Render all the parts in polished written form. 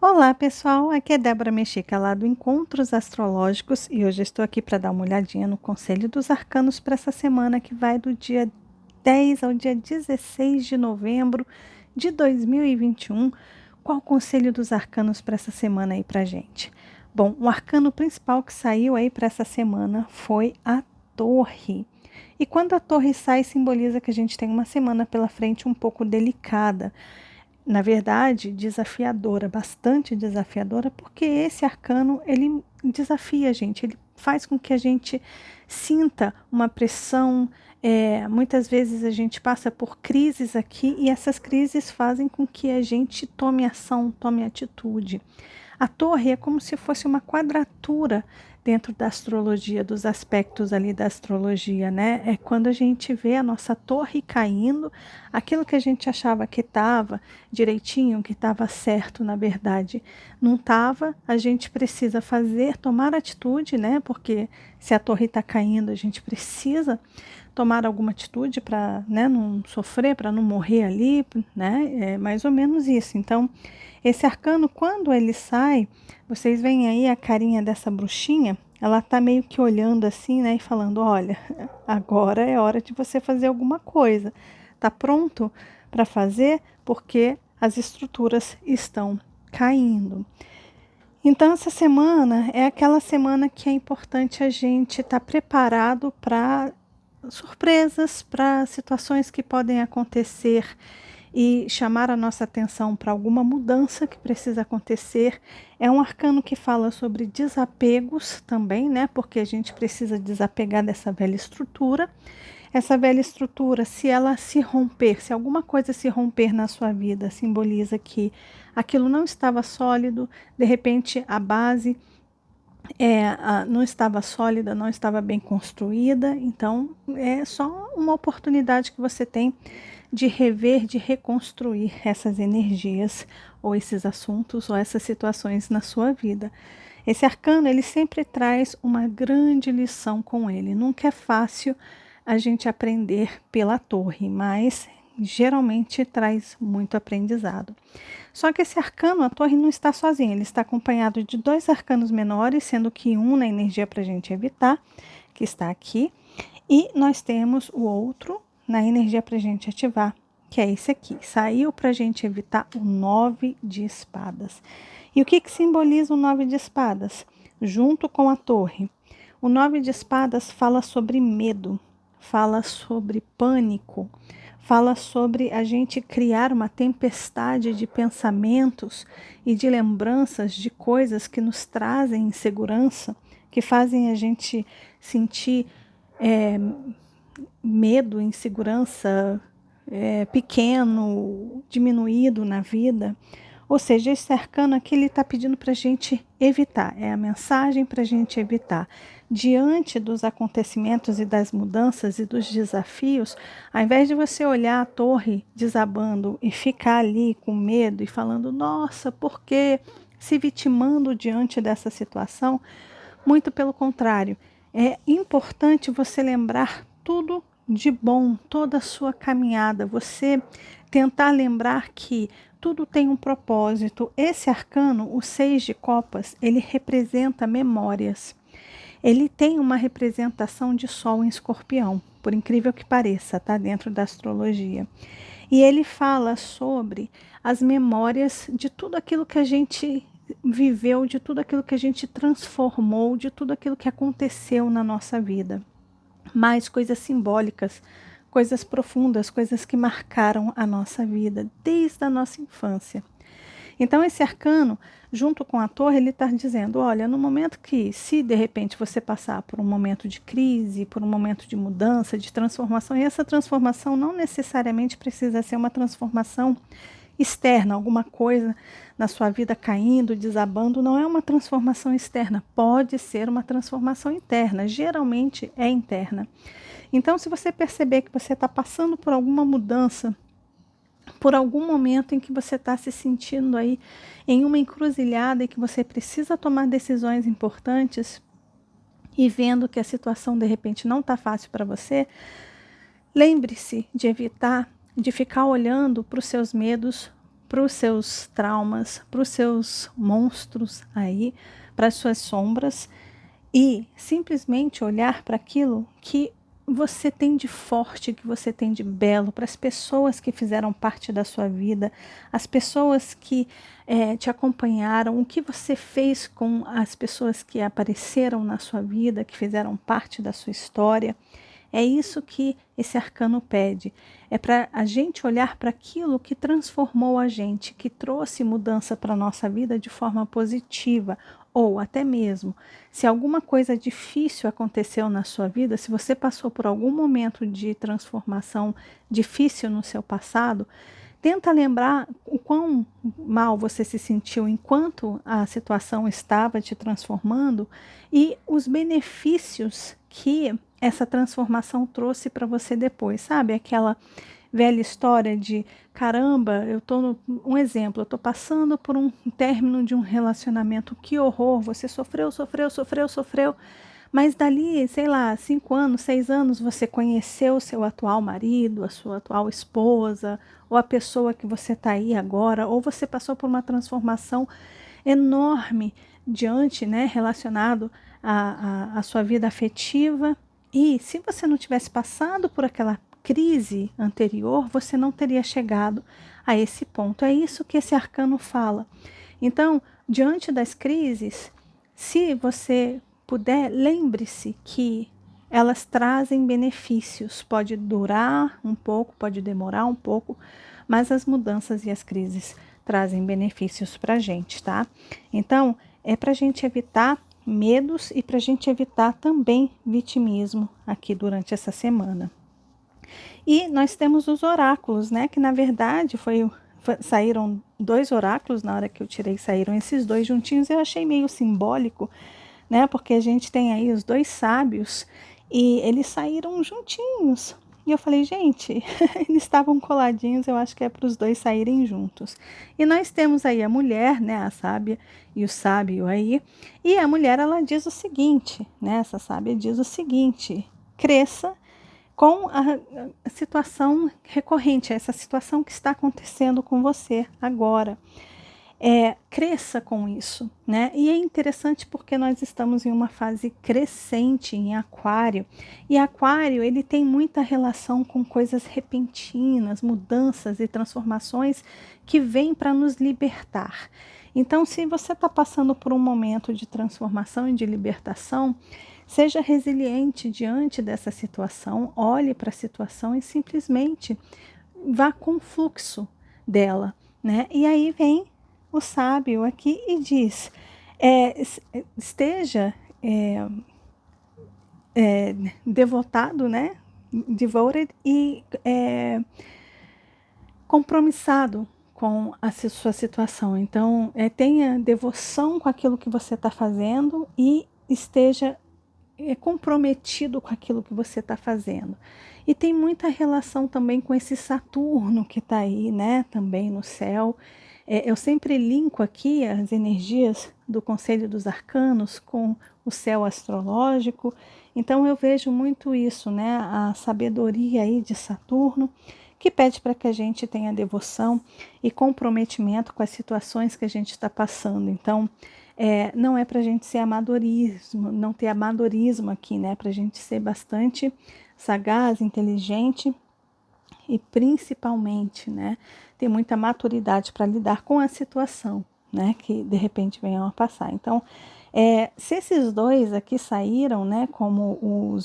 Olá, pessoal. Aqui é Débora Mexica, lá do Encontros Astrológicos, e hoje estou aqui para dar uma olhadinha no Conselho dos Arcanos para essa semana que vai do dia 10 ao dia 16 de novembro de 2021. Qual o Conselho dos Arcanos para essa semana aí para gente? Bom, o arcano principal que saiu aí para essa semana foi a Torre. E quando a Torre sai, simboliza que a gente tem uma semana pela frente um pouco delicada, na verdade, desafiadora, bastante desafiadora, porque esse arcano, ele desafia a gente, ele faz com que a gente sinta uma pressão. Muitas vezes a gente passa por crises aqui e essas crises fazem com que a gente tome ação, tome atitude. A torre é como se fosse uma quadratura dentro da astrologia, dos aspectos ali da astrologia, né? É quando a gente vê a nossa torre caindo, aquilo que a gente achava que estava direitinho, que estava certo, na verdade, não estava. A gente precisa fazer, tomar atitude, né? Porque se a torre está caindo, a gente precisa tomar alguma atitude para, né, não sofrer, para não morrer ali, né? É mais ou menos isso. Então, esse arcano, quando ele sai, vocês veem aí a carinha dessa bruxinha, ela tá meio que olhando assim, né, e falando: olha, agora é hora de você fazer alguma coisa. Tá pronto para fazer? Porque as estruturas estão caindo. Então, essa semana é aquela semana que é importante a gente estar preparado para surpresas, para situações que podem acontecer e chamar a nossa atenção para alguma mudança que precisa acontecer. É um arcano que fala sobre desapegos também, né? Porque a gente precisa desapegar dessa velha estrutura. Essa velha estrutura, se ela se romper, se alguma coisa se romper na sua vida, simboliza que aquilo não estava sólido, de repente a base não estava sólida, não estava bem construída, então é só uma oportunidade que você tem de rever, de reconstruir essas energias ou esses assuntos ou essas situações na sua vida. Esse arcano, ele sempre traz uma grande lição com ele. Nunca é fácil a gente aprender pela torre, mas geralmente traz muito aprendizado. Só que esse arcano, a torre, não está sozinha, ele está acompanhado de dois arcanos menores, sendo que um na energia para a gente evitar, que está aqui, e nós temos o outro na energia para a gente ativar, que é esse aqui. Saiu para a gente evitar o 9 de espadas. E o que simboliza o 9 de espadas? Junto com a torre. O 9 de espadas fala sobre medo, fala sobre pânico, fala sobre a gente criar uma tempestade de pensamentos e de lembranças de coisas que nos trazem insegurança, que fazem a gente sentir medo, insegurança, pequeno, diminuído na vida. Ou seja, esse arcano aqui ele está pedindo para a gente evitar, é a mensagem para a gente evitar. Diante dos acontecimentos e das mudanças e dos desafios, ao invés de você olhar a torre desabando e ficar ali com medo e falando, nossa, por quê? Se vitimando diante dessa situação, muito pelo contrário, é importante você lembrar tudo de bom, toda a sua caminhada, você tentar lembrar que tudo tem um propósito. Esse arcano, o 6 de copas, ele representa memórias. Ele tem uma representação de Sol em Escorpião, por incrível que pareça, tá? Dentro da astrologia. E ele fala sobre as memórias de tudo aquilo que a gente viveu, de tudo aquilo que a gente transformou, de tudo aquilo que aconteceu na nossa vida. Mais coisas simbólicas, coisas profundas, coisas que marcaram a nossa vida desde a nossa infância. Então, esse arcano, junto com a torre, ele está dizendo, olha, no momento que, se de repente você passar por um momento de crise, por um momento de mudança, de transformação, e essa transformação não necessariamente precisa ser uma transformação externa, alguma coisa na sua vida caindo, desabando, não é uma transformação externa, pode ser uma transformação interna, geralmente é interna. Então, se você perceber que você está passando por alguma mudança, por algum momento em que você está se sentindo aí em uma encruzilhada e que você precisa tomar decisões importantes e vendo que a situação de repente não está fácil para você, lembre-se de evitar de ficar olhando para os seus medos para os seus traumas, para os seus monstros aí, para as suas sombras, e simplesmente olhar para aquilo que você tem de forte, que você tem de belo, para as pessoas que fizeram parte da sua vida, as pessoas que te acompanharam, o que você fez com as pessoas que apareceram na sua vida, que fizeram parte da sua história. É isso que esse arcano pede. É para a gente olhar para aquilo que transformou a gente, que trouxe mudança para a nossa vida de forma positiva. Ou até mesmo, se alguma coisa difícil aconteceu na sua vida, se você passou por algum momento de transformação difícil no seu passado, tenta lembrar o quão mal você se sentiu enquanto a situação estava te transformando e os benefícios que essa transformação trouxe para você depois, sabe? Aquela velha história de caramba, um exemplo, eu tô passando por um término de um relacionamento, que horror, você sofreu, mas dali, sei lá, 5 anos, 6 anos, você conheceu o seu atual marido, a sua atual esposa, ou a pessoa que você está aí agora, ou você passou por uma transformação enorme diante, né, relacionado à sua vida afetiva. E se você não tivesse passado por aquela crise anterior, você não teria chegado a esse ponto. É isso que esse arcano fala. Então, diante das crises, se você puder, lembre-se que elas trazem benefícios. Pode durar um pouco, pode demorar um pouco, mas as mudanças e as crises trazem benefícios para a gente, tá? Então, é para a gente evitar medos e para a gente evitar também vitimismo aqui durante essa semana. E nós temos os oráculos, né? Que na verdade saíram 2 oráculos na hora que eu tirei, saíram esses 2 juntinhos. Eu achei meio simbólico, né? Porque a gente tem aí os 2 sábios e eles saíram juntinhos. E eu falei, gente, eles estavam coladinhos, eu acho que é para os 2 saírem juntos. E nós temos aí a mulher, né, a sábia e o sábio aí. E a mulher, ela diz o seguinte, né, essa sábia diz o seguinte: cresça com a situação recorrente, essa situação que está acontecendo com você agora. Cresça com isso, né? E é interessante porque nós estamos em uma fase crescente em Aquário, e Aquário ele tem muita relação com coisas repentinas, mudanças e transformações que vêm para nos libertar. Então, se você está passando por um momento de transformação e de libertação, seja resiliente diante dessa situação, olhe para a situação e simplesmente vá com o fluxo dela, né? E aí vem o sábio aqui e diz, esteja devotado, né? Devoted e compromissado com a sua situação. Então, tenha devoção com aquilo que você está fazendo e esteja comprometido com aquilo que você está fazendo. E tem muita relação também com esse Saturno que está aí, né? Também no céu. Eu sempre linko aqui as energias do Conselho dos Arcanos com o céu astrológico. Então eu vejo muito isso, né? A sabedoria aí de Saturno, que pede para que a gente tenha devoção e comprometimento com as situações que a gente está passando. Então, não é para a gente ser amadorismo, não ter amadorismo aqui, né? Para a gente ser bastante sagaz, inteligente e principalmente, né, ter muita maturidade para lidar com a situação, né, que de repente venham a passar. Então, se esses 2 aqui saíram, né, como o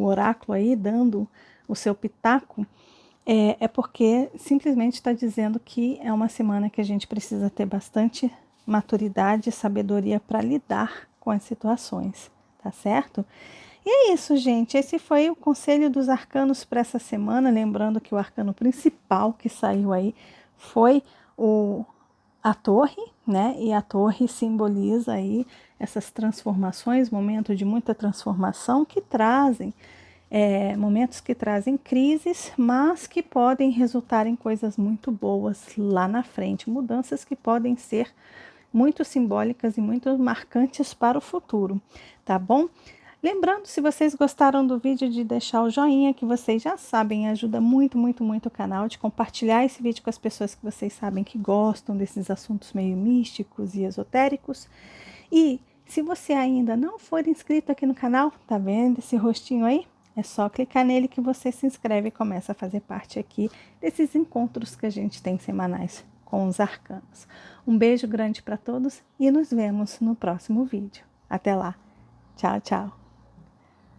oráculo aí dando o seu pitaco, é porque simplesmente está dizendo que é uma semana que a gente precisa ter bastante maturidade e sabedoria para lidar com as situações, tá certo? E é isso, gente. Esse foi o Conselho dos Arcanos para essa semana. Lembrando que o arcano principal que saiu aí foi a torre, né? E a torre simboliza aí essas transformações, momentos de muita transformação que trazem, momentos que trazem crises, mas que podem resultar em coisas muito boas lá na frente. Mudanças que podem ser muito simbólicas e muito marcantes para o futuro, tá bom? Lembrando, se vocês gostaram do vídeo, de deixar o joinha, que vocês já sabem, ajuda muito, muito, muito o canal, de compartilhar esse vídeo com as pessoas que vocês sabem que gostam desses assuntos meio místicos e esotéricos. E se você ainda não for inscrito aqui no canal, tá vendo esse rostinho aí? É só clicar nele que você se inscreve e começa a fazer parte aqui desses encontros que a gente tem semanais com os arcanos. Um beijo grande para todos e nos vemos no próximo vídeo. Até lá. Tchau, tchau.